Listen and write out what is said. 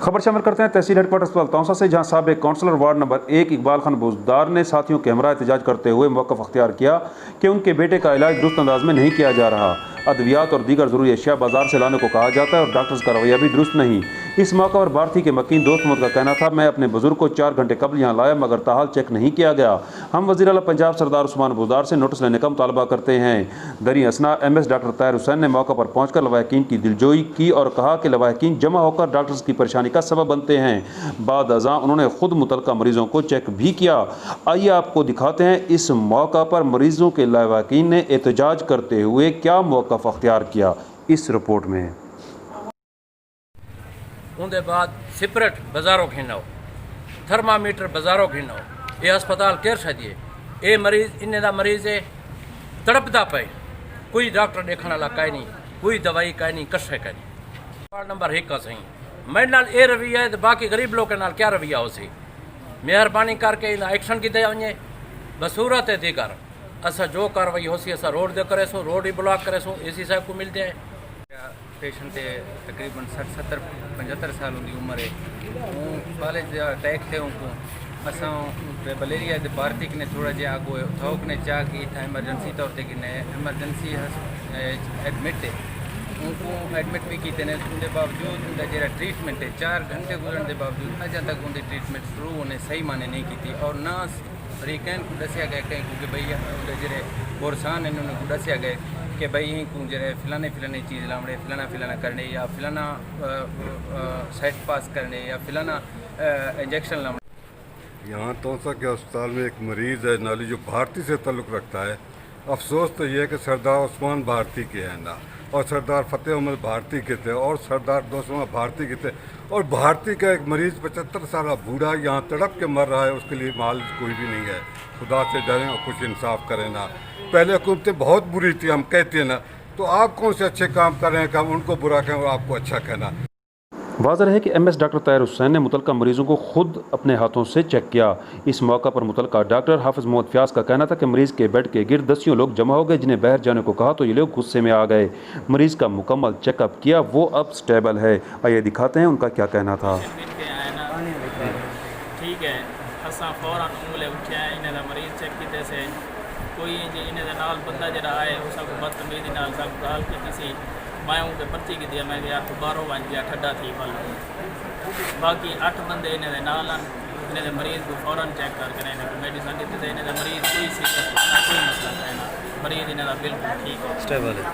खबर शामिल करते हैं तहसील हेडक्वार्टर अस्पताल तौसा से, जहां साबिक counsellor ward number 1 Iqbal Khan Buzdar ने साथियों के हमरा एहतजाज करते हुए मौक़िफ़ अख्तियार किया कि उनके बेटे का इलाज दुरुस्त अंदाज में नहीं किया जा रहा। अद्वियात और दीगर ज़रूरी अशिया बाजार से लाने को कहा जाता है और डॉक्टर्स का रवैया भी दुरुस्त नहीं। इस मौके पर भारती के मकीन दोस्त मोहम्मद का कहना था, मैं अपने बुजुर्ग को 4 घंटे कबल यहाँ लाया मगर ताहाल चेक नहीं किया गया। हम वज़ीर आला पंजाब सरदार उस्मान बुजदार से नोटिस लेने का मुतालबा करते हैं। दरी असना MS डॉक्टर ताहिर हुसैन ने मौके पर पहुँच कर लवाहकीन की दिलजोई की और कहा कि लवाहकीन जमा होकर डॉक्टर्स की परेशानी का सबब बनते हैं। बाद अज़ां उन्होंने खुद मुतलका मरीजों को चेक भी किया। आइए आपको दिखाते हैं इस मौका पर मरीजों के लवाहकीन ने एहतजाज करते हुए क्या मौक़िफ़ अख्तियार किया इस रिपोर्ट में। उनके बाद सिपरेट बाजारों खिनाओ, थर्मामीटर बाजारों खिनाओ, ये अस्पताल केर छॾिए, ये मरीज इन दा मरीज है तड़पदा पे, कोई डॉक्टर देखने वाला काई नहीं, कोई दवाई काई नहीं, कशे काई नहीं। वार्ड नंबर 1 का सही मेरे नाल ये रवैया है तो बाकी गरीब लोग के नाल क्या रवैया हो सी। मेहरबानी करके इन एक्शन की वञे बसूरत है दीगर असा जो कार्रवाई हो सी असा रोड दे करे सो, रोड ही ब्लॉक करे सो, एसी साहब को मिलते हैं। पेशेंट तकरीबन 60-70-75 साल की उम्र है, कॉलेज अटैक थे उनको असा बलेरिया भारती ने थोड़ा जहा आगो थोक ने चाह कि एमरजेंसी तौर पर कि एमरजेंसी एडमिट है, उनको एडमिट भी किए उनके बावजूद उनका जो ट्रीटमेंट है 4 घंटे गुजरने के बावजूद अजा तक उनकी ट्रीटमेंट शुरू उन्हें सही माने नहीं की और ना फरीकैन को दसिया गया कहीं कि भाई जो बोरसान है उन्होंने को दसिया गया कि भाई को जो फिलाने चीज़ लावणे फिलाना करने या फिलाना सेट पास करने या फिलाना इंजेक्शन लावणे। यहाँ तौसा के अस्पताल में एक मरीज़ है नाली जो भारती से ताल्लुक़ रखता है। अफसोस तो ये है कि सरदार उस्मान भारती के हैं ना, और सरदार फतेह उमर भारती के थे और सरदार दोस्तमा भारती के थे, और भारती का एक मरीज़ 75 साल बूढ़ा यहाँ तड़प के मर रहा है, उसके लिए माल कोई भी नहीं है। खुदा से डरें और कुछ इंसाफ करें ना। पहले हुकूमतें बहुत बुरी थी, हम कहते हैं ना, तो आप कौन से अच्छे काम कर रहे हैं कि हम उनको बुरा कहें और आपको अच्छा कहना। वाज़ेह है कि MS डॉक्टर ताहिर हुसैन ने मुतलका मरीजों को खुद अपने हाथों से चेक किया। इस मौका पर मुतलका डॉक्टर हाफिज़ मोहम्मद फ़याज़ का कहना था कि मरीज़ के बेड के गिर्द दसियों लोग जमा हो गए, जिन्हें बाहर जाने को कहा तो ये लोग गुस्से में आ गए। मरीज़ का मुकम्मल चेकअप किया, वो अब स्टेबल है। आइए दिखाते हैं उनका क्या कहना था। ठीक है, असा फौरन उंगले उठे इन्हें मरीज चेक किते से कोई इन्हें नाल बंदा जरा आए उस बदतमीजी नाल सब गाल की सी, मैं उनके पर्ची की दिया, मैं यार बारों बन गया ठंडा थी पल। बाकी 8 बंदे इन्हें नाल इन्हें मरीज को फौरन चेक करके इन्हें मेडिसिन दी थे, इन्हें मरीज कोई सीरियस कोई मसला है ना, मरीज इन्हें बिल्कुल ठीक है, स्टेबल है।